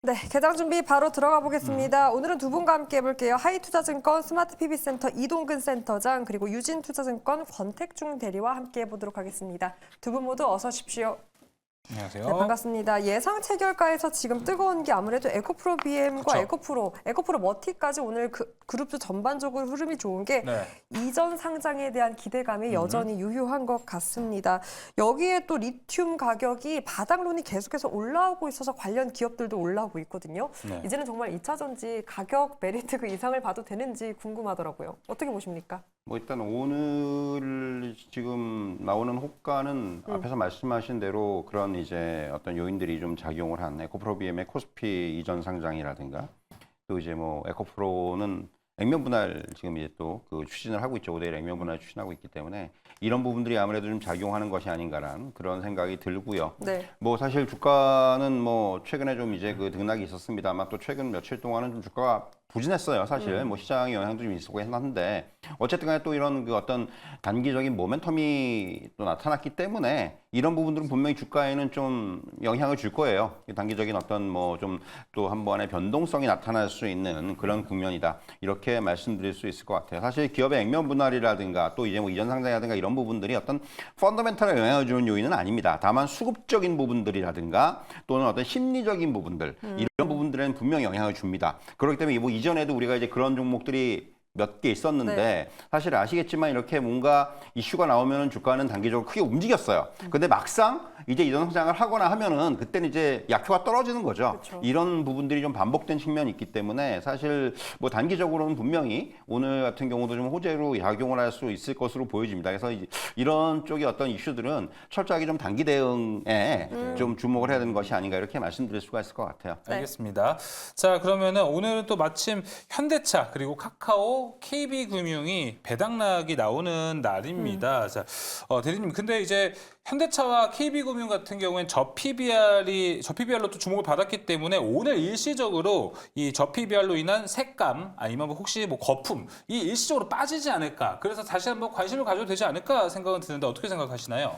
네, 개장 준비 바로 들어가 보겠습니다. 오늘은 두 분과 함께 해볼게요. 하이투자증권 스마트PB센터 이동근 센터장 그리고 유진투자증권 권택중 대리와 함께 해보도록 하겠습니다. 두 분 모두 어서 오십시오. 안녕하세요. 네, 반갑습니다. 예상 체결가에서 지금 뜨거운 게 아무래도 에코프로 BM과 그렇죠. 에코프로 머티까지 오늘 그룹도 전반적으로 흐름이 좋은 게 이전 상장에 대한 기대감이 여전히 유효한 것 같습니다. 여기에 또 리튬 가격이 바닥론이 계속해서 올라오고 있어서 관련 기업들도 올라오고 있거든요. 이제는 정말 2차 전지 가격 메리트 그 이상을 봐도 되는지 궁금하더라고요. 어떻게 보십니까? 뭐 일단 오늘 지금 나오는 호가는 앞에서 말씀하신 대로 그런 이제 어떤 요인들이 좀 작용을 한 에코프로 BM의 코스피 이전 상장이라든가 또 이제 뭐 에코프로는 액면 분할 지금 이제 또 그 추진을 하고 있죠. 5대1 액면 분할 추진하고 있기 때문에 이런 부분들이 아무래도 좀 작용하는 것이 아닌가라는 그런 생각이 들고요. 네. 뭐 사실 주가는 뭐 최근에 좀 이제 그 등락이 있었습니다만 또 최근 며칠 동안은 좀 주가가 부진했어요. 사실 뭐 시장의 영향도 좀 있었고 했는데 어쨌든 간에 또 이런 그 어떤 단기적인 모멘텀이 또 나타났기 때문에 이런 부분들은 분명히 주가에는 좀 영향을 줄 거예요. 단기적인 어떤 뭐 좀 또 한 번의 변동성이 나타날 수 있는 그런 국면이다. 이렇게 말씀드릴 수 있을 것 같아요. 사실 기업의 액면 분할이라든가 또 이제 뭐 이전 상장이라든가 이런 부분들이 어떤 펀더멘털에 영향을 주는 요인은 아닙니다. 다만 수급적인 부분들이라든가 또는 어떤 심리적인 부분들 이런 부분들에는 분명히 영향을 줍니다. 그렇기 때문에 뭐 이전에도 우리가 이제 그런 종목들이 몇 개 있었는데 사실 아시겠지만 이렇게 뭔가 이슈가 나오면 주가는 단기적으로 크게 움직였어요. 근데 막상 이제 이전 상장을 하거나 하면은 그때는 이제 약효가 떨어지는 거죠. 그렇죠. 이런 부분들이 좀 반복된 측면이 있기 때문에 사실 뭐 단기적으로는 분명히 오늘 같은 경우도 좀 호재로 작용을 할 수 있을 것으로 보여집니다. 그래서 이런 쪽의 어떤 이슈들은 철저하게 좀 단기 대응에 좀 주목을 해야 되는 것이 아닌가 이렇게 말씀드릴 수가 있을 것 같아요. 네. 알겠습니다. 자, 그러면은 오늘은 또 마침 현대차 그리고 카카오, KB금융이 배당락이 나오는 날입니다. 자, 대리님, 근데 이제 현대차와 KB금융 같은 경우에는 저PBR로 또 주목을 받았기 때문에 오늘 일시적으로 이 저PBR로 인한 색감 아니면 혹시 뭐 거품 이 일시적으로 빠지지 않을까. 그래서 다시 한번 관심을 가져도 되지 않을까 생각은 드는데 어떻게 생각하시나요?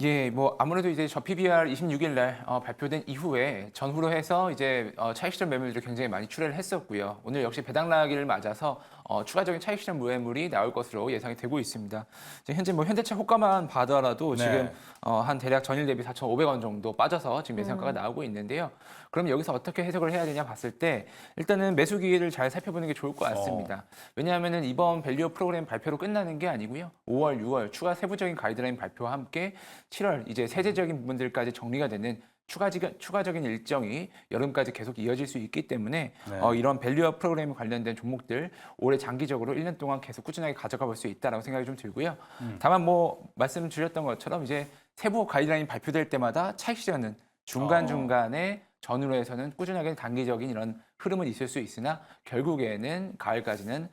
예, 뭐 아무래도 이제 저 PBR 26일 날 발표된 이후에 전후로 해서 이제 차익 실현 매물들이 굉장히 많이 출회를 했었고요. 오늘 역시 배당락일을 맞아서 추가적인 차익 실현 매물이 나올 것으로 예상이 되고 있습니다. 현재 뭐 현대차 호가만 봐더라도 지금 한 대략 전일 대비 4,500원 정도 빠져서 지금 예상가가 나오고 있는데요. 그럼 여기서 어떻게 해석을 해야 되냐 봤을 때 일단은 매수 기회를 잘 살펴보는 게 좋을 것 같습니다. 왜냐하면은 이번 밸류업 프로그램 발표로 끝나는 게 아니고요. 5월, 6월 추가 세부적인 가이드라인 발표와 함께 7월 이제 세제적인 부분들까지 정리가 되는 추가적인 일정이 여름까지 계속 이어질 수 있기 때문에 이런 밸류업 프로그램에 관련된 종목들 올해 장기적으로 1년 동안 계속 꾸준하게 가져가 볼 수 있다라고 생각이 좀 들고요. 다만 뭐 말씀드렸던 것처럼 이제 세부 가이드라인 발표될 때마다 차익 실현은 중간중간에 전후로 해서는 꾸준하게 단기적인 이런 흐름은 있을 수 있으나 결국에는 가을까지는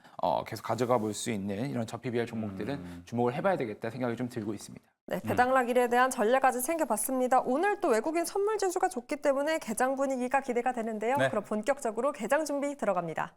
계속 가져가 볼 수 있는 이런 저PBR 종목들은 주목을 해봐야 되겠다 생각이 좀 들고 있습니다. 네, 배당락일에 대한 전략까지 챙겨봤습니다. 오늘 또 외국인 선물 지수가 좋기 때문에 개장 분위기가 기대가 되는데요. 네. 그럼 본격적으로 개장 준비 들어갑니다.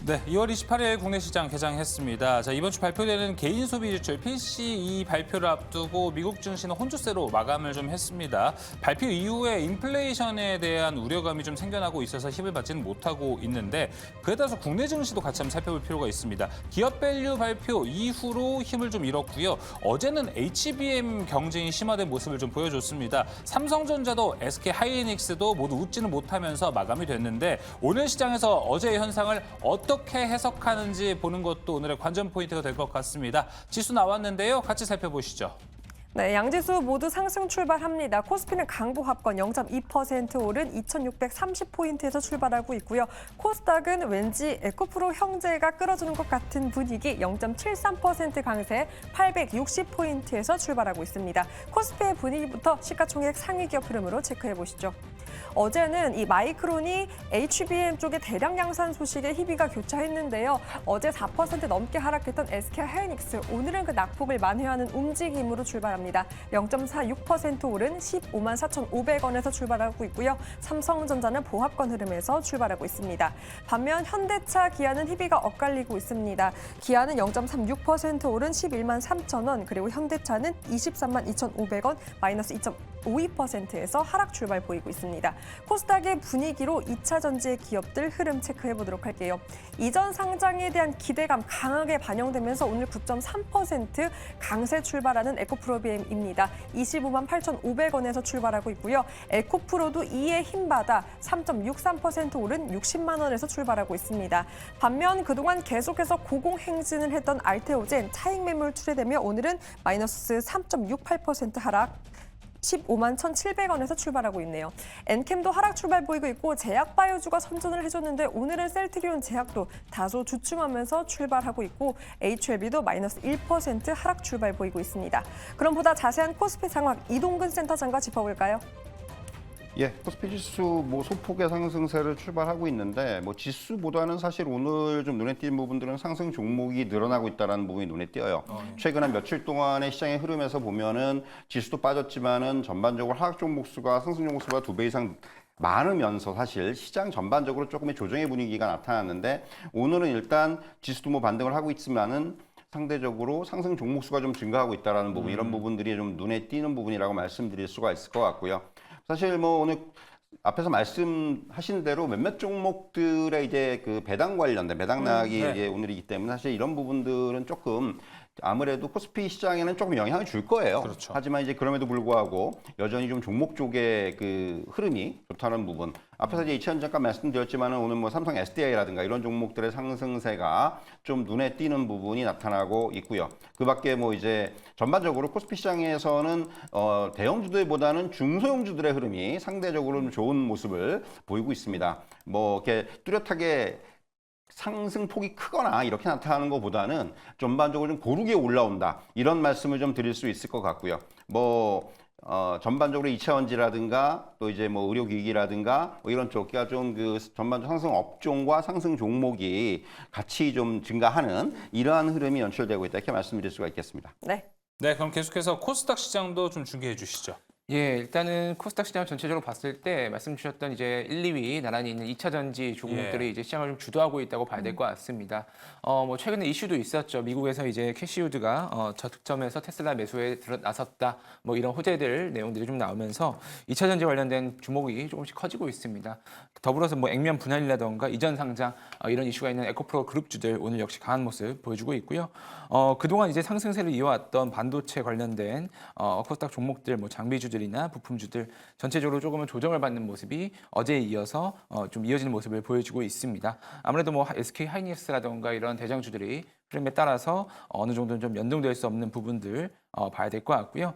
네, 2월 28일 국내 시장 개장했습니다. 자, 이번 주 발표되는 개인 소비 지출 PCE 발표를 앞두고 미국 증시는 혼조세로 마감을 좀 했습니다. 발표 이후에 인플레이션에 대한 우려감이 좀 생겨나고 있어서 힘을 받지는 못하고 있는데 그에 따라서 국내 증시도 같이 한번 살펴볼 필요가 있습니다. 기업 밸류 발표 이후로 힘을 좀 잃었고요. 어제는 HBM 경쟁이 심화된 모습을 좀 보여줬습니다. 삼성전자도 SK 하이닉스도 모두 웃지는 못하면서 마감이 됐는데 오늘 시장에서 어제의 현상을 어떻게 해석하는지 보는 것도 오늘의 관전 포인트가 될 것 같습니다. 지수 나왔는데요. 같이 살펴보시죠. 네, 양지수 모두 상승 출발합니다. 코스피는 강보합권 0.2% 오른 2,630포인트에서 출발하고 있고요. 코스닥은 왠지 에코프로 형제가 끌어주는 것 같은 분위기 0.73% 강세 860포인트에서 출발하고 있습니다. 코스피의 분위기부터 시가총액 상위 기업 흐름으로 체크해 보시죠. 어제는 이 마이크론이 HBM 쪽의 대량 양산 소식에 희비가 교차했는데요. 어제 4% 넘게 하락했던 SK 하이닉스 오늘은 그 낙폭을 만회하는 움직임으로 출발합니다. 있습니다. 0.46% 오른 15만 4,500원에서 출발하고 있고요. 삼성전자는 보합권 흐름에서 출발하고 있습니다. 반면 현대차, 기아는 희비가 엇갈리고 있습니다. 기아는 0.36% 오른 11만 3,000원, 그리고 현대차는 23만 2,500원, 마이너스 2.52%에서 하락 출발 보이고 있습니다. 코스닥의 분위기로 2차 전지의 기업들 흐름 체크해 보도록 할게요. 이전 상장에 대한 기대감 강하게 반영되면서 오늘 9.3% 강세 출발하는 에코프로비엠입니다. 25만 8,500원에서 출발하고 있고요. 에코프로도 이에 힘받아 3.63% 오른 60만 원에서 출발하고 있습니다. 반면 그동안 계속해서 고공행진을 했던 알테오젠 차익 매물 출회되며 오늘은 마이너스 3.68% 하락. 15만 1,700원에서 출발하고 있네요. 엔캠도 하락 출발 보이고 있고 제약바이오주가 선전을 해줬는데 오늘은 셀트리온 제약도 다소 주춤하면서 출발하고 있고 HLB도 마이너스 1% 하락 출발 보이고 있습니다. 그럼 보다 자세한 코스피 상황 이동근 센터장과 짚어볼까요? 예, 코스피 지수 뭐 소폭의 상승세를 출발하고 있는데 뭐 지수보다는 사실 오늘 좀 눈에 띄는 부분들은 상승 종목이 늘어나고 있다는 부분이 눈에 띄어요. 최근 한 며칠 동안의 시장의 흐름에서 보면은 지수도 빠졌지만은 전반적으로 하락 종목 수가 상승 종목 수가 2배 이상 많으면서 사실 시장 전반적으로 조금의 조정의 분위기가 나타났는데 오늘은 일단 지수도 뭐 반등을 하고 있지만은 상대적으로 상승 종목 수가 좀 증가하고 있다라는 부분, 이런 부분들이 좀 눈에 띄는 부분이라고 말씀드릴 수가 있을 것 같고요. 사실 뭐 오늘 앞에서 말씀하신 대로 몇몇 종목들의 이제 그 배당 관련된 배당 나가기 네. 이제 오늘이기 때문에 사실 이런 부분들은 조금 아무래도 코스피 시장에는 조금 영향을 줄 거예요. 그렇죠. 하지만 이제 그럼에도 불구하고 여전히 좀 종목 쪽의 그 흐름이 좋다는 부분. 앞에서 이제 이천 잠깐 말씀드렸지만은 오늘 뭐 삼성 SDI라든가 이런 종목들의 상승세가 좀 눈에 띄는 부분이 나타나고 있고요. 그밖에 뭐 이제 전반적으로 코스피 시장에서는 대형주들보다는 중소형주들의 흐름이 상대적으로 좀 좋은 모습을 보이고 있습니다. 뭐 이렇게 뚜렷하게 상승폭이 크거나 이렇게 나타나는 것보다는 전반적으로 좀 고르게 올라온다, 이런 말씀을 좀 드릴 수 있을 것 같고요. 뭐 전반적으로 2차원지라든가 또 이제 뭐 의료기기라든가 뭐 이런 쪽가 좀 그 전반적 상승 업종과 상승 종목이 같이 좀 증가하는 이러한 흐름이 연출되고 있다, 이렇게 말씀드릴 수가 있겠습니다. 네. 네, 그럼 계속해서 코스닥 시장도 좀 중계해 주시죠. 예, 일단은 코스닥 시장 전체적으로 봤을 때 말씀 주셨던 이제 1, 2위 나란히 있는 2차 전지 종목들이 이제 시장을 좀 주도하고 있다고 봐야 될 것 같습니다. 뭐 최근에 이슈도 있었죠. 미국에서 이제 캐시우드가 저득점에서 테슬라 매수에 나섰다. 뭐 이런 호재들 내용들이 좀 나오면서 2차 전지 관련된 주목이 조금씩 커지고 있습니다. 더불어서 뭐 액면 분할이라던가 이전 상장 이런 이슈가 있는 에코프로 그룹주들 오늘 역시 강한 모습 보여주고 있고요. 그동안 이제 상승세를 이어왔던 반도체 관련된 코스닥 종목들, 뭐 장비주들이나 부품주들 전체적으로 조금은 조정을 받는 모습이 어제에 이어서 좀 이어지는 모습을 보여주고 있습니다. 아무래도 뭐 SK 하이닉스라던가 이런 대장주들이 흐름에 따라서 어느 정도는 좀 연동될 수 없는 부분들 봐야 될 것 같고요.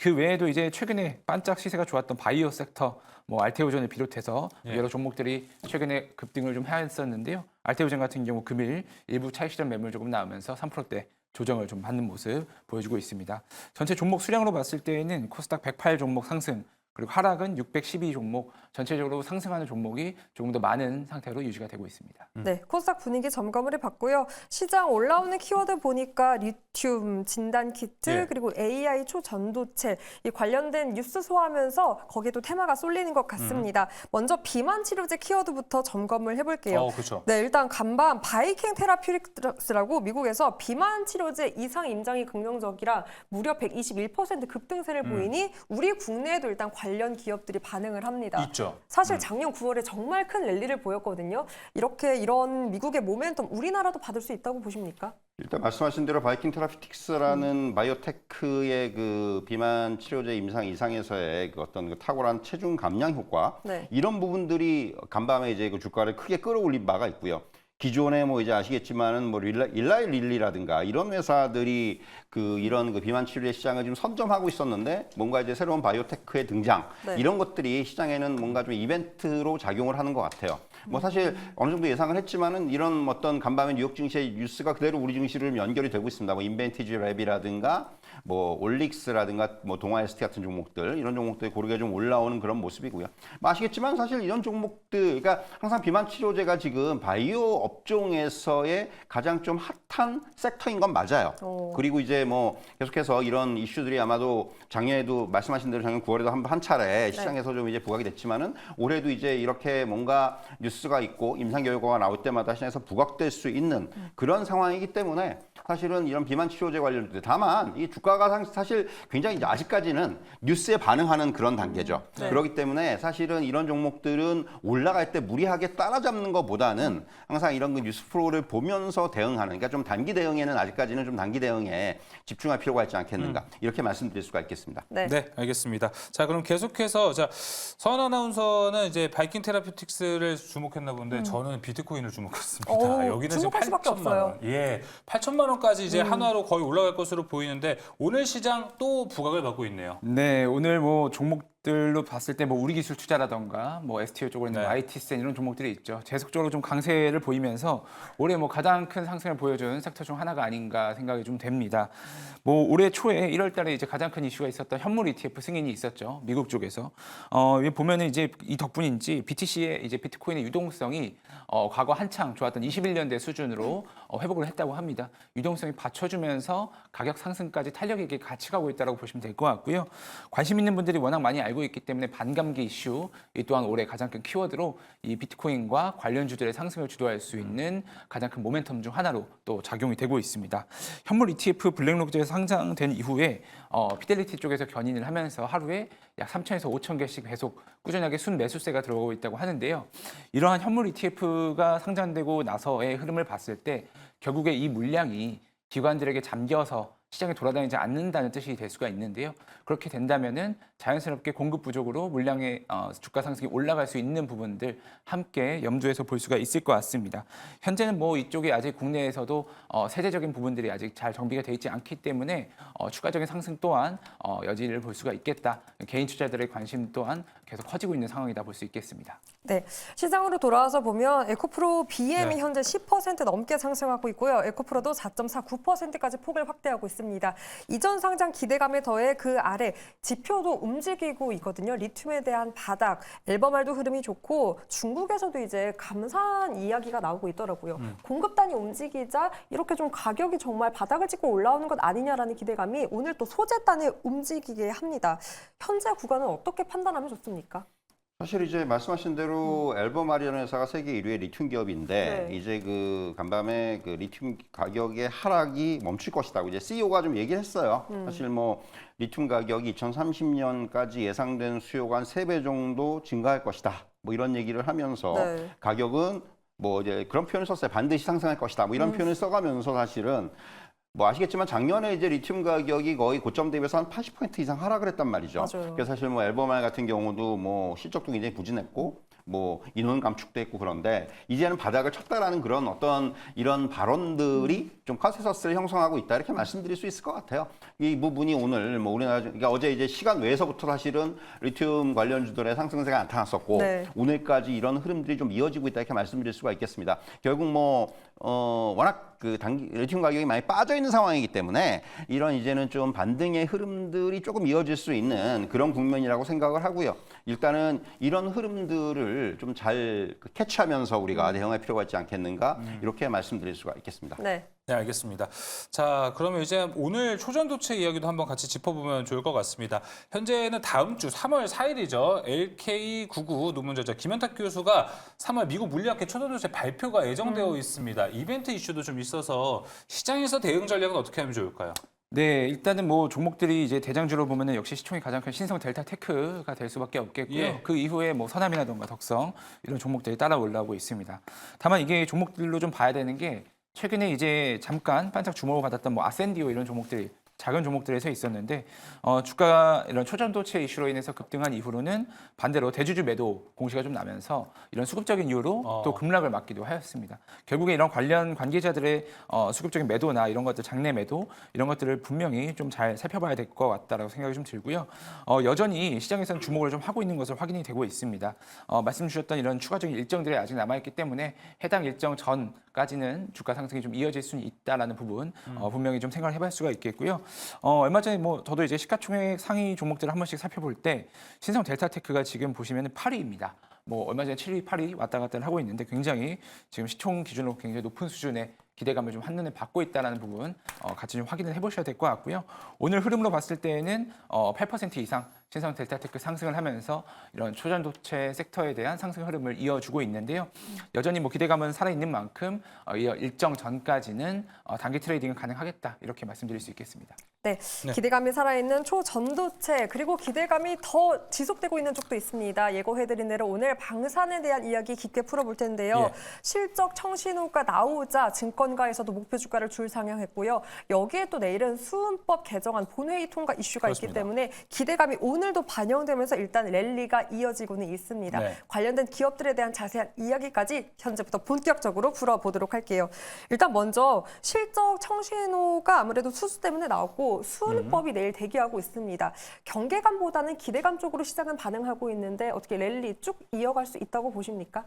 그 외에도 이제 최근에 반짝 시세가 좋았던 바이오 섹터, 뭐 알테오전을 비롯해서 여러 종목들이 최근에 급등을 좀 했었는데요. 알테오전 같은 경우 금일 일부 차익 실현 매물 조금 나오면서 3%대 조정을 좀 받는 모습 보여주고 있습니다. 전체 종목 수량으로 봤을 때에는 코스닥 108 종목 상승, 그리고 하락은 612 종목, 전체적으로 상승하는 종목이 조금 더 많은 상태로 유지가 되고 있습니다. 네, 코스닥 분위기 점검을 해봤고요. 시장 올라오는 키워드 보니까 리튬, 진단키트, 예. 그리고 AI 초전도체 이 관련된 뉴스 소화하면서 거기에도 테마가 쏠리는 것 같습니다. 먼저 비만 치료제 키워드부터 점검을 해볼게요. 그렇죠. 네, 일단 간밤 바이킹 테라퓨틱스라고 미국에서 비만 치료제 이상 임상이 긍정적이라 무려 121% 급등세를 보이니 우리 국내에도 일단 관련 기업들이 반응을 합니다. 있죠. 사실 작년 9월에 정말 큰 랠리를 보였거든요. 이런 미국의 모멘텀 우리나라도 받을 수 있다고 보십니까? 일단 말씀하신 대로 바이킹 테라피틱스라는 바이오테크의 그 비만 치료제 임상 이상에서의 그 어떤 그 탁월한 체중 감량 효과, 네. 이런 부분들이 간밤에 이제 그 주가를 크게 끌어올린 바가 있고요. 기존에 뭐 이제 아시겠지만은 뭐 일라이 릴리라든가 이런 회사들이 이런 비만 치료의 시장을 좀 선점하고 있었는데 뭔가 이제 새로운 바이오테크의 등장, 네. 이런 것들이 시장에는 뭔가 좀 이벤트로 작용을 하는 것 같아요. 뭐 사실 어느 정도 예상을 했지만은 이런 어떤 간밤에 뉴욕 증시의 뉴스가 그대로 우리 증시를 연결이 되고 있습니다. 뭐 인벤티지 랩이라든가 뭐 올릭스라든가 뭐 동아에스티 같은 종목들 이런 종목들이 고르게 좀 올라오는 그런 모습이고요. 뭐 아시겠지만 사실 이런 종목들, 그러니까 항상 비만 치료제가 지금 바이오 업종에서의 가장 좀 핫한 섹터인 건 맞아요. 그리고 이제 뭐 계속해서 이런 이슈들이 아마도 작년에도 말씀하신 대로 작년 9월에도 한 차례 시장에서 좀 이제 부각이 됐지만은 올해도 이제 이렇게 뭔가 뉴스가 있고 임상 결과가 나올 때마다 시장에서 부각될 수 있는 그런 상황이기 때문에 사실은 이런 비만 치료제 관련된 다만 이 주가가 사실 굉장히 이제 아직까지는 뉴스에 반응하는 그런 단계죠. 그렇기 때문에 사실은 이런 종목들은 올라갈 때 무리하게 따라잡는 것보다는 항상 이런 그 뉴스 프로를 보면서 대응하는, 그러니까 좀 단기 대응에는 아직까지는 좀 단기 대응에 집중할 필요가 있지 않겠는가 이렇게 말씀드릴 수가 있겠습니다. 네. 네, 알겠습니다. 자, 그럼 계속해서 서은 아나운서는 이제 바이킹 테라피틱스를 주목했나 본데 저는 비트코인을 주목했습니다. 여기는 지금 주목할 수밖에 8천만 원. 없어요. 예, 8천만 원까지 이제 한화로 거의 올라갈 것으로 보이는데 오늘 시장 또 부각을 받고 있네요. 네, 오늘 뭐 종목들로 봤을 때 뭐 우리기술 투자라던가 뭐 STO 쪽으로 있는 네. IT센 이런 종목들이 있죠. 계속적으로 좀 강세를 보이면서 올해 뭐 가장 큰 상승을 보여준 섹터 중 하나가 아닌가 생각이 좀 됩니다. 뭐 올해 초에 1월 달에 이제 가장 큰 이슈가 있었던 현물 ETF 승인이 있었죠. 미국 쪽에서. 여기 보면은 이제 이 덕분인지 BTC의 이제 비트코인의 유동성이 과거 한창 좋았던 21년대 수준으로 회복을 했다고 합니다. 유동성이 받쳐주면서 가격 상승까지 탄력 있게 같이 가고 있다고 보시면 될 것 같고요. 관심 있는 분들이 워낙 많이 알고 있기 때문에 반감기 이슈 이 또한 올해 가장 큰 키워드로 이 비트코인과 관련주들의 상승을 주도할 수 있는 가장 큰 모멘텀 중 하나로 또 작용이 되고 있습니다. 현물 ETF 블랙록즈에서 상장된 이후에 피델리티 쪽에서 견인을 하면서 하루에 약 3,000에서 5,000 개씩 계속 꾸준하게 순매수세가 들어오고 있다고 하는데요. 이러한 현물 ETF가 상장되고 나서의 흐름을 봤을 때 결국에 이 물량이 기관들에게 잠겨서 시장에 돌아다니지 않는다는 뜻이 될 수가 있는데요. 그렇게 된다면은 자연스럽게 공급 부족으로 물량의 주가 상승이 올라갈 수 있는 부분들 함께 염두에서 볼 수가 있을 것 같습니다. 현재는 뭐 이쪽에 아직 국내에서도 세대적인 부분들이 아직 잘 정비가 돼 있지 않기 때문에 추가적인 상승 또한 여지를 볼 수가 있겠다. 개인 투자들의 관심 또한 계속 커지고 있는 상황이다 볼 수 있겠습니다. 네, 시장으로 돌아와서 보면 에코프로 BM이 현재 10% 넘게 상승하고 있고요. 에코프로도 4.49%까지 폭을 확대하고 있습니다. 이전 상장 기대감에 더해 그 아래 지표도 움직이고 있거든요. 리튬에 대한 바닥, 앨범알도 흐름이 좋고 중국에서도 이제 감사한 이야기가 나오고 있더라고요. 공급단이 움직이자 이렇게 좀 가격이 정말 바닥을 찍고 올라오는 것 아니냐라는 기대감이 오늘 또 소재단에 움직이게 합니다. 현재 구간은 어떻게 판단하면 좋습니까? 사실 이제 말씀하신 대로 앨범알이라는 회사가 세계 1위의 리튬 기업인데 네. 이제 그 간밤에 그 리튬 가격의 하락이 멈출 것이라고 이제 CEO가 좀 얘기를 했어요. 사실 뭐 리튬 가격이 2030년까지 예상된 수요가 한 3배 정도 증가할 것이다. 뭐 이런 얘기를 하면서 네. 가격은 뭐 이제 그런 표현을 썼어요. 반드시 상승할 것이다. 뭐 이런 표현을 써가면서 사실은 뭐 아시겠지만 작년에 이제 리튬 가격이 거의 고점 대비해서 한 80% 이상 하락을 했단 말이죠. 맞아요. 그래서 사실 뭐 앨범알 같은 경우도 뭐 실적도 굉장히 부진했고 뭐 인원 감축도 했고 그런데 이제는 바닥을 쳤다라는 그런 어떤 이런 발언들이 좀 컨센서스를 형성하고 있다 이렇게 말씀드릴 수 있을 것 같아요. 이 부분이 오늘 뭐 우리나라 그러니까 어제 이제 시간 외에서부터 사실은 리튬 관련주들의 상승세가 나타났었고 네. 오늘까지 이런 흐름들이 좀 이어지고 있다 이렇게 말씀드릴 수가 있겠습니다. 결국 뭐 워낙 그 리튬 가격이 많이 빠져 있는 상황이기 때문에 이런 이제는 좀 반등의 흐름들이 조금 이어질 수 있는 그런 국면이라고 생각을 하고요. 일단은 이런 흐름들을 좀 잘 캐치하면서 우리가 대응할 필요가 있지 않겠는가 이렇게 말씀드릴 수가 있겠습니다. 네. 네, 알겠습니다. 자, 그러면 이제 오늘 초전도체 이야기도 한번 같이 짚어보면 좋을 것 같습니다. 현재는 다음 주 3월 4일이죠. LK99 논문저자 김현탁 교수가 3월 미국 물리학회 초전도체 발표가 예정되어 있습니다. 이벤트 이슈도 좀 있어서 시장에서 대응 전략은 어떻게 하면 좋을까요? 네, 일단은 뭐 종목들이 이제 대장주로 보면은 역시 시총이 가장 큰 신성 델타 테크가 될 수밖에 없겠고요. 예. 그 이후에 뭐 서남이라던가 덕성 이런 종목들이 따라 올라오고 있습니다. 다만 이게 종목들로 좀 봐야 되는 게 최근에 이제 잠깐 반짝 주목을 받았던 뭐 아센디오 이런 종목들이 작은 종목들에서 있었는데 주가 이런 초전도체 이슈로 인해서 급등한 이후로는 반대로 대주주 매도 공시가 좀 나면서 이런 수급적인 이유로 또 급락을 맞기도 하였습니다. 결국에 이런 관련 관계자들의 수급적인 매도나 이런 것들 장내 매도 이런 것들을 분명히 좀 잘 살펴봐야 될 것 같다라고 생각이 좀 들고요. 여전히 시장에서는 주목을 좀 하고 있는 것으로 확인이 되고 있습니다. 말씀 주셨던 이런 추가적인 일정들이 아직 남아있기 때문에 해당 일정 전까지는 주가 상승이 좀 이어질 수는 있다라는 부분 분명히 좀 생각을 해볼 수가 있겠고요. 얼마 전에 뭐 저도 이제 시가총액 상위 종목들을 한 번씩 살펴볼 때 신성 델타테크가 지금 보시면 8위입니다. 뭐 얼마 전에 7위, 8위 왔다 갔다 하고 있는데 굉장히 지금 시총 기준으로 굉장히 높은 수준의 기대감을 좀 한눈에 받고 있다는 부분 같이 좀 확인을 해보셔야 될 것 같고요. 오늘 흐름으로 봤을 때는 8% 이상 신성 델타테크 상승을 하면서 이런 초전도체 섹터에 대한 상승 흐름을 이어주고 있는데요. 여전히 뭐 기대감은 살아있는 만큼 일정 전까지는 단기 트레이딩은 가능하겠다 이렇게 말씀드릴 수 있겠습니다. 네, 기대감이 살아있는 초전도체 그리고 기대감이 더 지속되고 있는 쪽도 있습니다. 예고해드린 대로 오늘 방산에 대한 이야기 깊게 풀어볼 텐데요. 실적 청신호가 나오자 증권가에서도 목표 주가를 줄상향했고요. 여기에 또 내일은 수은법 개정안 본회의 통과 이슈가 그렇습니다. 있기 때문에 기대감이 오늘도 반영되면서 일단 랠리가 이어지고는 있습니다. 네. 관련된 기업들에 대한 자세한 이야기까지 현재부터 본격적으로 풀어보도록 할게요. 일단 먼저 실적 청신호가 아무래도 수수 때문에 나왔고 수은법이 내일 대기하고 있습니다. 경계감보다는 기대감 쪽으로 시장은 반응하고 있는데 어떻게 랠리 쭉 이어갈 수 있다고 보십니까?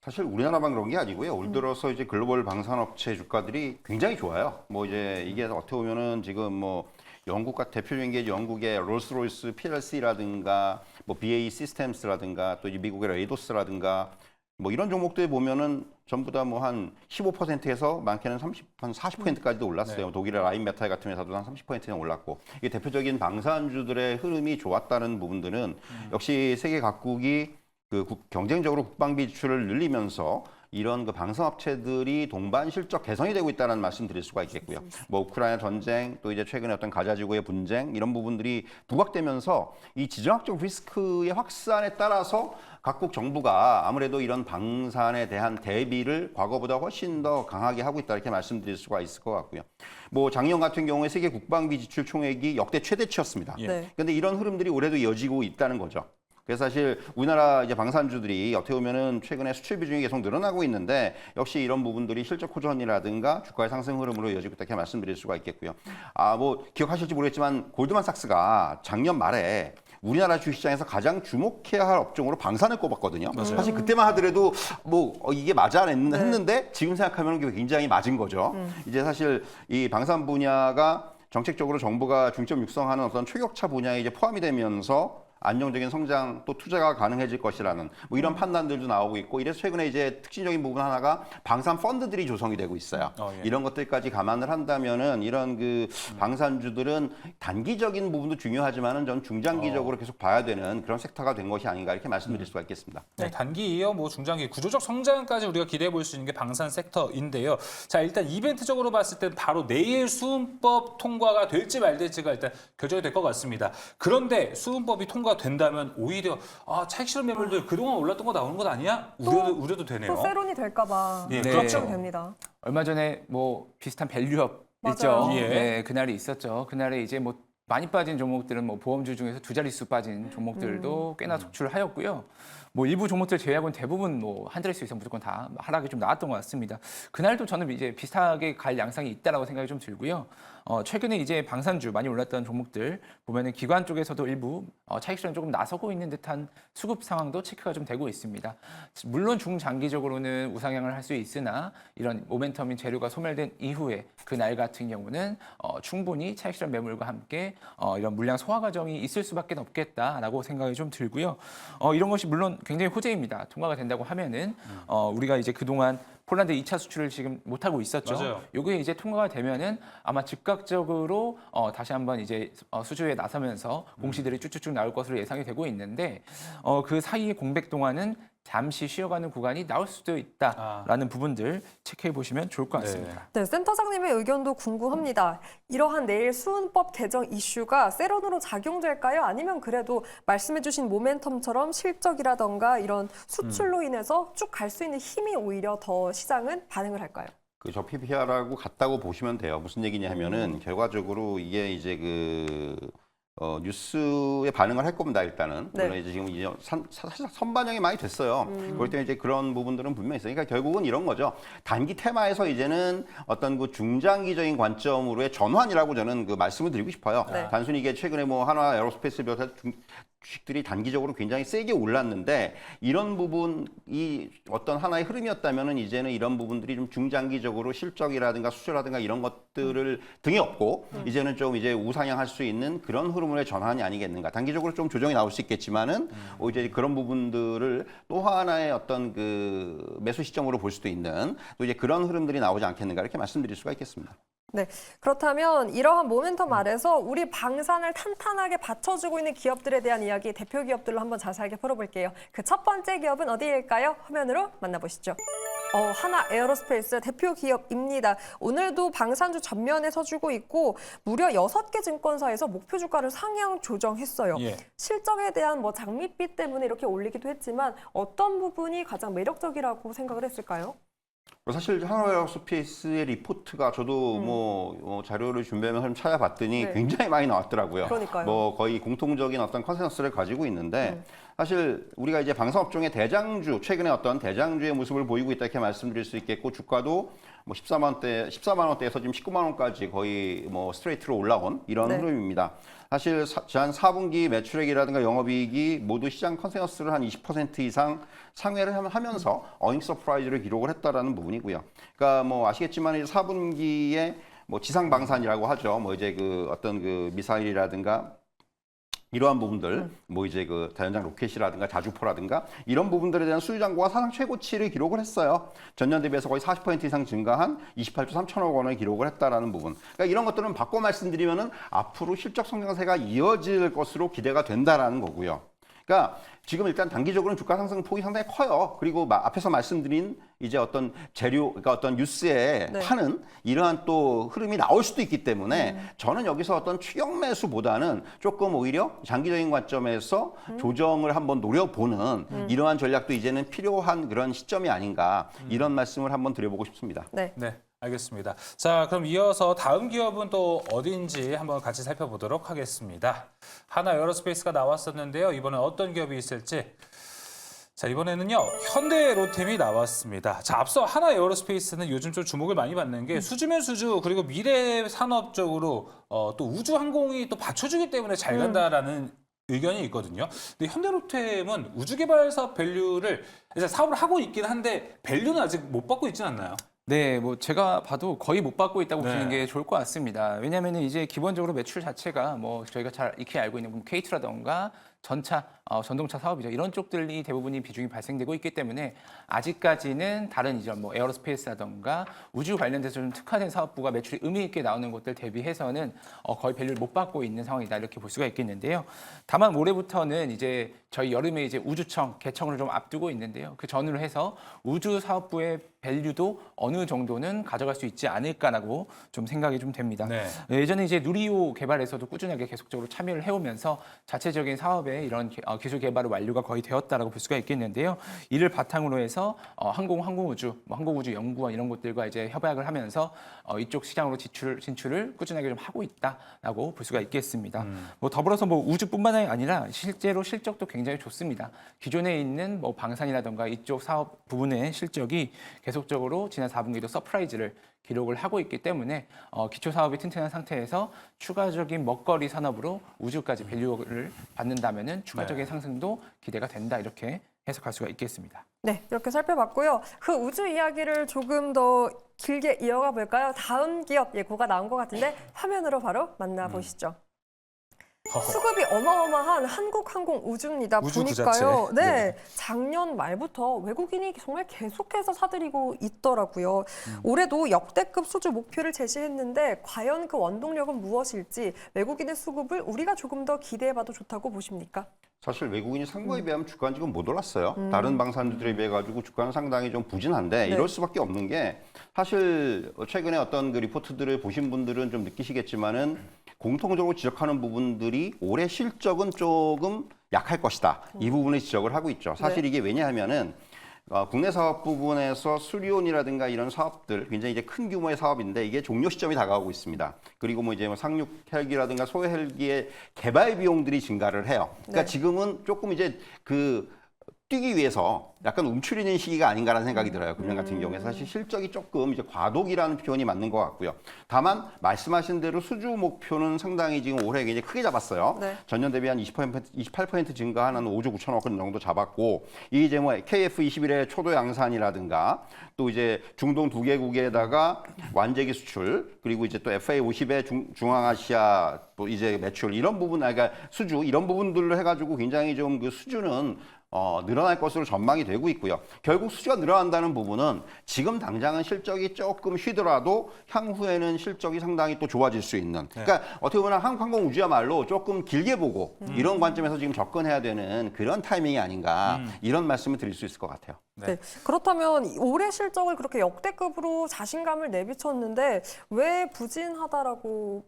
사실 우리나라만 그런 게 아니고요. 올 들어서 이제 글로벌 방산업체 주가들이 굉장히 좋아요. 뭐 이제 이게 어떻게 보면은 지금 뭐 영국과 대표적인 게 영국의 롤스로이스 PLC라든가 뭐 BAE 시스템스라든가 또 이제 미국의 레이도스라든가 뭐 이런 종목들 보면은 전부 다 뭐 한 15%에서 많게는 한 40%까지도 올랐어요. 네. 독일의 라인메탈 같은 회사도 한 30%는 올랐고 이게 대표적인 방산주들의 흐름이 좋았다는 부분들은 역시 세계 각국이 그 경쟁적으로 국방비 지출을 늘리면서 이런 그 방산업체들이 동반 실적 개선이 되고 있다는 말씀 드릴 수가 있겠고요. 뭐 우크라이나 전쟁 또 이제 최근에 어떤 가자지구의 분쟁 이런 부분들이 부각되면서 이 지정학적 리스크의 확산에 따라서 각국 정부가 아무래도 이런 방산에 대한 대비를 과거보다 훨씬 더 강하게 하고 있다 이렇게 말씀드릴 수가 있을 것 같고요. 뭐 작년 같은 경우에 세계 국방비 지출 총액이 역대 최대치였습니다. 네. 그런데 이런 흐름들이 올해도 이어지고 있다는 거죠. 그래서 사실 우리나라 이제 방산주들이 어떻게 보면은 최근에 수출 비중이 계속 늘어나고 있는데 역시 이런 부분들이 실적 호전이라든가 주가의 상승 흐름으로 이어지고 있다 이렇게 말씀드릴 수가 있겠고요. 뭐 기억하실지 모르겠지만 골드만삭스가 작년 말에 우리나라 주식시장에서 가장 주목해야 할 업종으로 방산을 꼽았거든요. 사실 그때만 하더라도 뭐 이게 맞아 했는데 지금 생각하면 굉장히 맞은 거죠. 이제 사실 이 방산 분야가 정책적으로 정부가 중점 육성하는 어떤 초격차 분야에 이제 포함이 되면서 안정적인 성장 또 투자가 가능해질 것이라는 뭐 이런 판단들도 나오고 있고 이래서 최근에 이제 특징적인 부분 하나가 방산 펀드들이 조성이 되고 있어요. 이런 것들까지 감안을 한다면은 이런 그 방산주들은 단기적인 부분도 중요하지만은 전 중장기적으로 계속 봐야 되는 그런 섹터가 된 것이 아닌가 이렇게 말씀드릴 수가 있겠습니다. 네, 단기 이어 뭐 중장기 구조적 성장까지 우리가 기대해 볼 수 있는 게 방산 섹터인데요. 자, 일단 이벤트적으로 봤을 때 바로 내일 수은법 통과가 될지 말지가 일단 결정이 될 것 같습니다. 그런데 수은법이 통과된다면 오히려 차익 실현 매물들 그동안 올랐던 거 나오는 것 아니야? 우려도 되네요. 또 세론이 될까봐 예, 걱정이 됩니다. 얼마 전에 뭐 비슷한 밸류업 맞아요. 있죠. 예. 네, 그날이 있었죠. 그날에 이제 뭐 많이 빠진 종목들은 뭐 보험주 중에서 두 자릿수 빠진 종목들도 꽤나 속출하였고요. 뭐 일부 종목들 제외하고는 대부분 뭐 한 자릿수 이상 무조건 다 하락이 좀 나왔던 것 같습니다. 그날도 저는 이제 비슷하게 갈 양상이 있다라고 생각이 좀 들고요. 최근에 이제 방산주 많이 올랐던 종목들 보면은 기관 쪽에서도 일부 차익 실현 조금 나서고 있는 듯한 수급 상황도 체크가 좀 되고 있습니다. 물론 중장기적으로는 우상향을 할 수 있으나 이런 모멘텀인 재료가 소멸된 이후에 그날 같은 경우는 충분히 차익 실현 매물과 함께 이런 물량 소화 과정이 있을 수밖에 없겠다라고 생각이 좀 들고요. 이런 것이 물론 굉장히 호재입니다. 통과가 된다고 하면은 우리가 이제 그동안 폴란드 2차 수출을 지금 못하고 있었죠. 맞아요. 요게 이제 통과가 되면은 아마 즉각적으로 다시 한번 이제 수주에 나서면서 공시들이 쭉쭉쭉 나올 것으로 예상이 되고 있는데 그 사이의 공백 동안은 잠시 쉬어가는 구간이 나올 수도 있다라는 부분들 체크해 보시면 좋을 것 같습니다. 네, 센터장님의 의견도 궁금합니다. 이러한 내일 수은법 개정 이슈가 세론으로 작용될까요? 아니면 그래도 말씀해주신 모멘텀처럼 실적이라던가 이런 수출로 인해서 쭉 갈 수 있는 힘이 오히려 더 시장은 반응을 할까요? 그 저피 PR하고 같다고 보시면 돼요. 무슨 얘기냐 하면은 결과적으로 이게 이제 뉴스에 반응을 할 겁니다. 일단은 네. 물론 이제 지금 이제 사실 선반영이 많이 됐어요. 그럴 때 이제 그런 부분들은 분명히 있어요. 그러니까 결국은 이런 거죠. 단기 테마에서 이제는 어떤 그 중장기적인 관점으로의 전환이라고 저는 그 말씀을 드리고 싶어요. 네. 단순히 이게 최근에 뭐 한화 에어로스페이스 비롯해서 주식들이 단기적으로 굉장히 세게 올랐는데 이런 부분이 어떤 하나의 흐름이었다면은 이제는 이런 부분들이 좀 중장기적으로 실적이라든가 수주라든가 이런 것들을 등에 업고 이제는 좀 이제 우상향할 수 있는 그런 흐름의 전환이 아니겠는가. 단기적으로 좀 조정이 나올 수 있겠지만은 이제 그런 부분들을 또 하나의 어떤 그 매수 시점으로 볼 수도 있는 또 이제 그런 흐름들이 나오지 않겠는가 이렇게 말씀드릴 수가 있겠습니다. 네, 그렇다면 이러한 모멘텀 아래서 우리 방산을 탄탄하게 받쳐주고 있는 기업들에 대한 이야기 대표 기업들로 한번 자세하게 풀어볼게요. 그 첫 번째 기업은 어디일까요? 화면으로 만나보시죠. 하나 에어로스페이스 대표 기업입니다. 오늘도 방산주 전면에 서주고 있고 무려 6개 증권사에서 목표 주가를 상향 조정했어요. 예. 실적에 대한 뭐 장밋빛 때문에 이렇게 올리기도 했지만 어떤 부분이 가장 매력적이라고 생각을 했을까요? 사실 한화에어로스페이스의 리포트가 저도 뭐 자료를 준비하면서 좀 찾아봤더니 네. 굉장히 많이 나왔더라고요. 그러니까요. 뭐 거의 공통적인 어떤 컨센서스를 가지고 있는데 사실 우리가 이제 방산업종의 대장주 최근에 어떤 대장주의 모습을 보이고 있다 이렇게 말씀드릴 수 있겠고 주가도 뭐 14만 원대에서 지금 19만 원까지 거의 뭐 스트레이트로 올라온 이런 네. 흐름입니다. 사실 지난 4분기 매출액이라든가 영업이익이 모두 시장 컨센서스를 한 20% 이상 상회를 하면서 어닝 서프라이즈를 기록을 했다라는 부분이고요. 그러니까 뭐 아시겠지만 이제 4분기에 뭐 지상 방산이라고 하죠. 뭐 이제 그 어떤 그 미사일이라든가 이러한 부분들, 뭐 이제 그 다연장 로켓이라든가 자주포라든가 이런 부분들에 대한 수주 잔고가 사상 최고치를 기록을 했어요. 전년 대비해서 거의 40% 이상 증가한 28조 3천억 원을 기록을 했다라는 부분. 그러니까 이런 것들은 바꿔 말씀드리면은 앞으로 실적 성장세가 이어질 것으로 기대가 된다라는 거고요. 그러니까 지금 일단 단기적으로는 주가 상승 폭이 상당히 커요. 그리고 앞에서 말씀드린 이제 어떤 재료, 그러니까 어떤 뉴스에 네. 파는 이러한 또 흐름이 나올 수도 있기 때문에 저는 여기서 어떤 추격 매수보다는 조금 오히려 장기적인 관점에서 조정을 한번 노려보는 이러한 전략도 이제는 필요한 그런 시점이 아닌가 이런 말씀을 한번 드려보고 싶습니다. 네. 네, 알겠습니다. 자, 그럼 이어서 다음 기업은 또 어딘지 한번 같이 살펴보도록 하겠습니다. 하나 에어로스페이스가 나왔었는데요. 이번엔 어떤 기업이 있을지. 자, 이번에는요. 현대로템이 나왔습니다. 자, 앞서 하나 에어로스페이스는 요즘 좀 주목을 많이 받는 게 수주면 수주 그리고 미래 산업 쪽으로 또 우주 항공이 또 받쳐주기 때문에 잘 간다라는 의견이 있거든요. 근데 현대로템은 우주개발 사업 밸류를 이제 사업을 하고 있긴 한데 밸류는 아직 못 받고 있지는 않나요? 네, 뭐 제가 봐도 거의 못 받고 있다고 네. 보시는 게 좋을 것 같습니다. 왜냐하면 이제 기본적으로 매출 자체가 뭐 저희가 잘 익히 알고 있는 K2라던가 전동차 사업이죠. 이런 쪽들이 대부분이 비중이 발생되고 있기 때문에 아직까지는 다른 이제 뭐 에어로스페이스라던가 우주 관련돼서 좀 특화된 사업부가 매출이 의미 있게 나오는 곳들 대비해서는 거의 밸류를 못 받고 있는 상황이다 이렇게 볼 수가 있겠는데요. 다만 올해부터는 이제 저희 여름에 이제 우주청 개청을 좀 앞두고 있는데요. 그 전후로 해서 우주 사업부의 밸류도 어느 정도는 가져갈 수 있지 않을까라고 좀 생각이 좀 됩니다. 네. 예전에 이제 누리호 개발에서도 꾸준하게 계속적으로 참여를 해오면서 자체적인 사업에 이런 기술 개발의 완료가 거의 되었다라고 볼 수가 있겠는데요. 이를 바탕으로 해서 항공우주, 항공우주 연구원 이런 곳들과 이제 협약을 하면서 이쪽 시장으로 진출을 꾸준하게 좀 하고 있다라고 볼 수가 있겠습니다. 뭐 더불어서 뭐 우주뿐만 아니라 실제로 실적도 굉장히 좋습니다. 기존에 있는 뭐 방산이라던가 이쪽 사업 부분의 실적이 계속적으로 지난 4분기도 서프라이즈를 기록을 하고 있기 때문에 기초 사업이 튼튼한 상태에서 추가적인 먹거리 산업으로 우주까지 밸류를 받는다면은 추가적인 네. 상승도 기대가 된다 이렇게 해석할 수가 있겠습니다. 네, 이렇게 살펴봤고요. 그 우주 이야기를 조금 더 길게 이어가 볼까요? 다음 기업 예고가 나온 것 같은데 화면으로 바로 만나보시죠. 수급이 어마어마한 한국항공우주입니다. 우주 그 보니까요. 자체. 네, 네. 작년 말부터 외국인이 정말 계속해서 사들이고 있더라고요. 올해도 역대급 수주 목표를 제시했는데 과연 그 원동력은 무엇일지 외국인의 수급을 우리가 조금 더 기대해봐도 좋다고 보십니까? 사실 외국인이 산 거에 비하면 주가는 지금 못 올랐어요. 다른 방산주들에 비해 가지고 주가는 상당히 좀 부진한데 네. 이럴 수밖에 없는 게 사실 최근에 어떤 그 리포트들을 보신 분들은 좀 느끼시겠지만은 공통적으로 지적하는 부분들이 올해 실적은 조금 약할 것이다. 이 부분을 지적을 하고 있죠. 사실 네. 이게 왜냐하면은 국내 사업 부분에서 수리온이라든가 이런 사업들 굉장히 이제 큰 규모의 사업인데 이게 종료 시점이 다가오고 있습니다. 그리고 뭐 이제 뭐 상륙 헬기라든가 소해 헬기의 개발 비용들이 증가를 해요. 그러니까 네. 지금은 조금 이제 뛰기 위해서 약간 움츠리는 시기가 아닌가라는 생각이 들어요. 금년 같은 경우에 사실 실적이 조금 이제 과도기라는 표현이 맞는 것 같고요. 다만 말씀하신 대로 수주 목표는 상당히 지금 올해 굉장히 크게 잡았어요. 네. 전년 대비 한 20%, 28% 증가하는 5조 9천억 원 정도 잡았고 이게 이제 뭐 KF21의 초도 양산이라든가 또 이제 중동 두 개국에다가 완제기 수출 그리고 이제 또 FA50의 중앙아시아 또 이제 매출 이런 부분, 그러니까 수주 이런 부분들로 해가지고 굉장히 좀 그 수주는 늘어날 것으로 전망이 되고 있고요. 결국 수주가 늘어난다는 부분은 지금 당장은 실적이 조금 쉬더라도 향후에는 실적이 상당히 또 좋아질 수 있는. 그러니까 어떻게 보면 한국항공우주야말로 조금 길게 보고 이런 관점에서 지금 접근해야 되는 그런 타이밍이 아닌가 이런 말씀을 드릴 수 있을 것 같아요. 네. 그렇다면 올해 실적을 그렇게 역대급으로 자신감을 내비쳤는데 왜 부진하다라고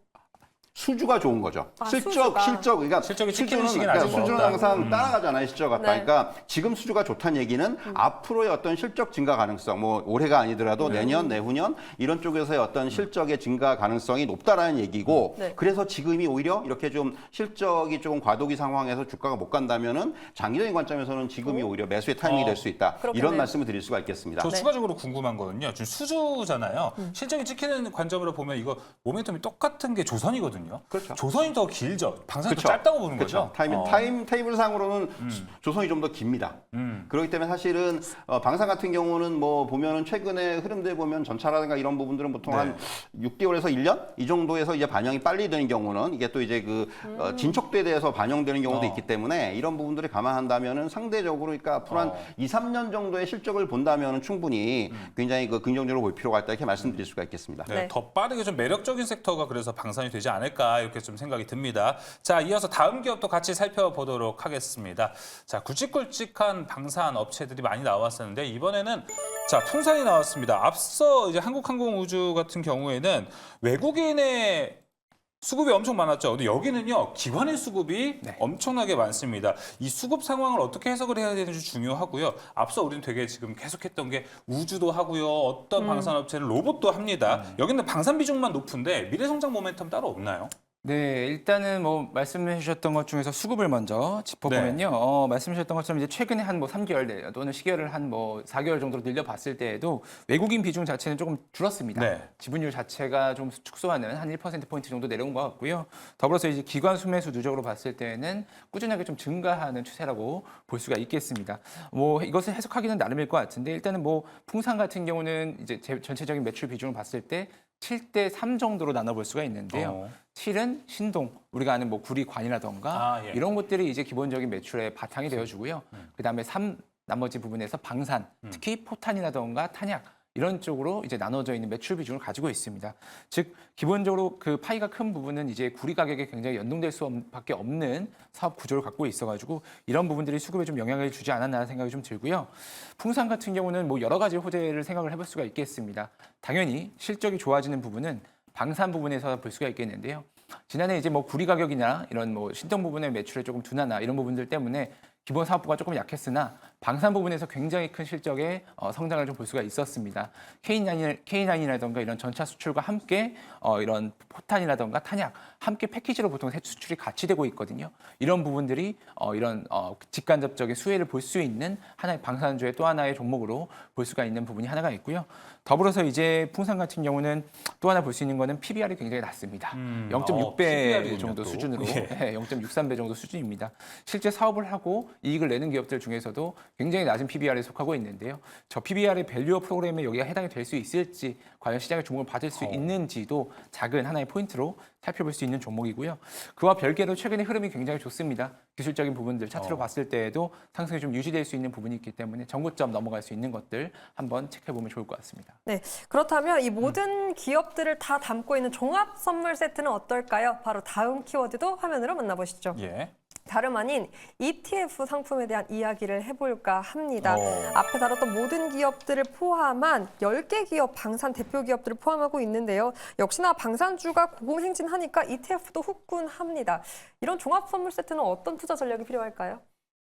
수주가 좋은 거죠. 수주가. 실적, 그러니까 실적이 찍히는 시기는 그러니까 아직 수주는 멀었다. 항상 따라가잖아요. 실적 같다. 네. 그러니까 지금 수주가 좋다는 얘기는 앞으로의 어떤 실적 증가 가능성, 뭐 올해가 아니더라도 내년, 내후년 이런 쪽에서의 어떤 실적의 증가 가능성이 높다라는 얘기고, 네. 그래서 지금이 오히려 이렇게 좀 실적이 조금 과도기 상황에서 주가가 못 간다면은 장기적인 관점에서는 지금이 오히려 매수의 타이밍이 될 수 있다. 그렇겠네요. 이런 말씀을 드릴 수가 있겠습니다. 저 네. 추가적으로 궁금한 거는요. 지금 수주잖아요. 실적이 찍히는 관점으로 보면 이거 모멘텀이 똑같은 게 조선이거든요. 그렇죠. 조선이 더 길죠. 방산이 그렇죠. 더 짧다고 보는 그렇죠. 거죠. 타임 테이블 상으로는 조선이 좀 더 깁니다. 그렇기 때문에 사실은 방산 같은 경우는 뭐 보면은 최근에 흐름들 보면 전차라든가 이런 부분들은 보통 한 6개월에서 1년 이 정도에서 이제 반영이 빨리 되는 경우는 이게 또 이제 진척대에 대해서 반영되는 경우도 있기 때문에 이런 부분들을 감안한다면은 상대적으로 그러니까 앞으로 한 2, 3년 정도의 실적을 본다면은 충분히 굉장히 긍정적으로 볼 필요가 있다 이렇게 말씀드릴 수가 있겠습니다. 네, 네. 더 빠르게 좀 매력적인 섹터가 그래서 방산이 되지 않을까 이렇게 좀 생각이 듭니다. 자, 이어서 다음 기업도 같이 살펴보도록 하겠습니다. 자, 굵직굵직한 방산 업체들이 많이 나왔었는데 이번에는 자, 풍산이 나왔습니다. 앞서 이제 한국항공우주 같은 경우에는 외국인의 수급이 엄청 많았죠. 근데 여기는요, 기관의 수급이 엄청나게 많습니다. 이 수급 상황을 어떻게 해석을 해야 되는지 중요하고요. 앞서 우리는 되게 지금 계속했던 게 우주도 하고요. 어떤 방산업체는 로봇도 합니다. 여기는 방산 비중만 높은데 미래성장 모멘텀 따로 없나요? 네, 일단은 뭐 말씀해 주셨던 것 중에서 수급을 먼저 짚어보면요. 말씀해 주셨던 것처럼 이제 최근에 한 뭐 3개월 또는 시계를 한 뭐 4개월 정도로 늘려봤을 때에도 외국인 비중 자체는 조금 줄었습니다. 네. 지분율 자체가 좀 축소하는 한 1%포인트 정도 내려온 것 같고요. 더불어서 이제 기관 수매수 누적으로 봤을 때는 꾸준하게 좀 증가하는 추세라고 볼 수가 있겠습니다. 뭐 이것을 해석하기는 나름일 것 같은데 일단은 뭐 풍산 같은 경우는 이제 전체적인 매출 비중을 봤을 때 7대 3 정도로 나눠볼 수가 있는데요. 7은 신동, 우리가 아는 뭐 구리관이라던가 예. 이런 것들이 이제 기본적인 매출의 바탕이 되어주고요. 그다음에 3 나머지 부분에서 방산, 특히 포탄이라던가 탄약 이런 쪽으로 이제 나눠져 있는 매출 비중을 가지고 있습니다. 즉 기본적으로 그 파이가 큰 부분은 이제 구리 가격에 굉장히 연동될 수밖에 없는 사업 구조를 갖고 있어가지고 이런 부분들이 수급에 좀 영향을 주지 않았나 생각이 좀 들고요. 풍산 같은 경우는 뭐 여러 가지 호재를 생각을 해볼 수가 있겠습니다. 당연히 실적이 좋아지는 부분은 방산 부분에서 볼 수가 있겠는데요. 지난해 이제 뭐 구리 가격이나 이런 뭐 신동 부분의 매출의 조금 둔화나 이런 부분들 때문에 기본 사업부가 조금 약했으나 방산 부분에서 굉장히 큰 실적의 성장을 좀 볼 수가 있었습니다. K9이라던가 이런 전차 수출과 함께 이런 포탄이라던가 탄약 함께 패키지로 보통 수출이 같이 되고 있거든요. 이런 부분들이 이런 직간접적인 수혜를 볼 수 있는 하나의 방산주의 또 하나의 종목으로 볼 수가 있는 부분이 하나가 있고요. 더불어서 이제 풍산 같은 경우는 또 하나 볼 수 있는 거는 PBR이 굉장히 낮습니다. 0.6배 PBR 이 정도 또. 수준으로 예. 0.63배 정도 수준입니다. 실제 사업을 하고 이익을 내는 기업들 중에서도 굉장히 낮은 PBR에 속하고 있는데요. 저 PBR의 밸류어 프로그램에 여기가 해당이 될 수 있을지 과연 시장의 주목을 받을 수 있는지도 작은 하나의 포인트로 살펴볼 수 있는 종목이고요. 그와 별개로 최근의 흐름이 굉장히 좋습니다. 기술적인 부분들 차트로 봤을 때에도 상승이 좀 유지될 수 있는 부분이 있기 때문에 정고점 넘어갈 수 있는 것들 한번 체크해보면 좋을 것 같습니다. 네, 그렇다면 이 모든 기업들을 다 담고 있는 종합 선물 세트는 어떨까요? 바로 다음 키워드도 화면으로 만나보시죠. 예. 다름 아닌 ETF 상품에 대한 이야기를 해볼까 합니다. 앞에 다뤘던 모든 기업들을 포함한 10개 기업, 방산 대표 기업들을 포함하고 있는데요. 역시나 방산주가 고공행진하니까 ETF도 후끈합니다. 이런 종합 선물 세트는 어떤 투자 전략이 필요할까요?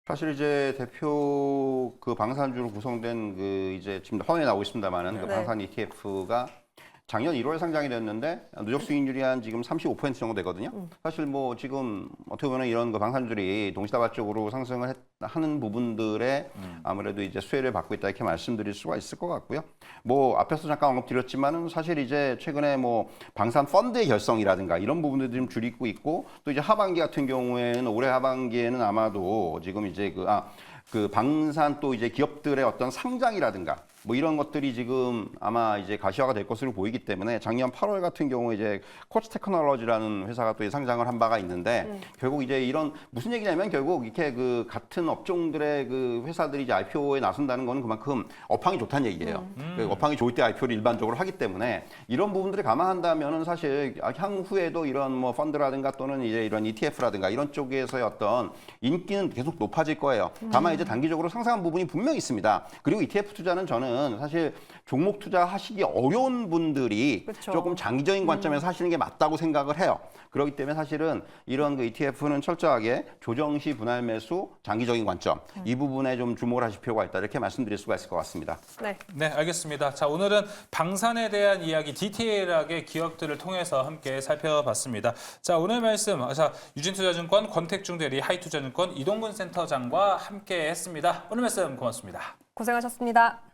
사실 이제 대표 그 방산주로 구성된 그 이제 지금 화면에 나오고 있습니다만은 그 네. 방산 ETF가 작년 1월에 상장이 됐는데 누적 수익률이 한 지금 35% 정도 되거든요. 사실 뭐 지금 어떻게 보면 이런 그 방산주들이 동시다발적으로 상승을 하는 부분들에 아무래도 이제 수혜를 받고 있다 이렇게 말씀드릴 수가 있을 것 같고요. 뭐 앞에서 잠깐 언급드렸지만은 사실 이제 최근에 뭐 방산 펀드의 결성이라든가 이런 부분들이 좀 줄이고 있고 또 이제 하반기 같은 경우에는 올해 하반기에는 아마도 지금 이제 그 방산 또 이제 기업들의 어떤 상장이라든가 뭐 이런 것들이 지금 아마 이제 가시화가 될 것으로 보이기 때문에 작년 8월 같은 경우에 이제 코츠 테크놀로지라는 회사가 또 상장을 한 바가 있는데 결국 이제 이런 무슨 얘기냐면 결국 이렇게 그 같은 업종들의 그 회사들이 이제 IPO에 나선다는 거는 그만큼 업황이 좋다는 얘기예요. 그 업황이 좋을 때 IPO를 일반적으로 하기 때문에 이런 부분들을 감안한다면은 사실 향후에도 이런 뭐 펀드라든가 또는 이제 이런 ETF라든가 이런 쪽에서의 어떤 인기는 계속 높아질 거예요. 다만 이제 단기적으로 상승한 부분이 분명히 있습니다. 그리고 ETF 투자는 저는 사실 종목 투자하시기 어려운 분들이 그쵸. 조금 장기적인 관점에서 하시는 게 맞다고 생각을 해요. 그렇기 때문에 사실은 이런 그 ETF는 철저하게 조정시 분할 매수, 장기적인 관점 이 부분에 좀 주목을 하실 필요가 있다 이렇게 말씀드릴 수가 있을 것 같습니다. 네. 네, 알겠습니다. 자, 오늘은 방산에 대한 이야기 디테일하게 기업들을 통해서 함께 살펴봤습니다. 자, 오늘 말씀 유진투자증권 권택중 대리 하이투자증권 이동근 센터장과 함께 했습니다. 오늘 말씀 고맙습니다. 고생하셨습니다.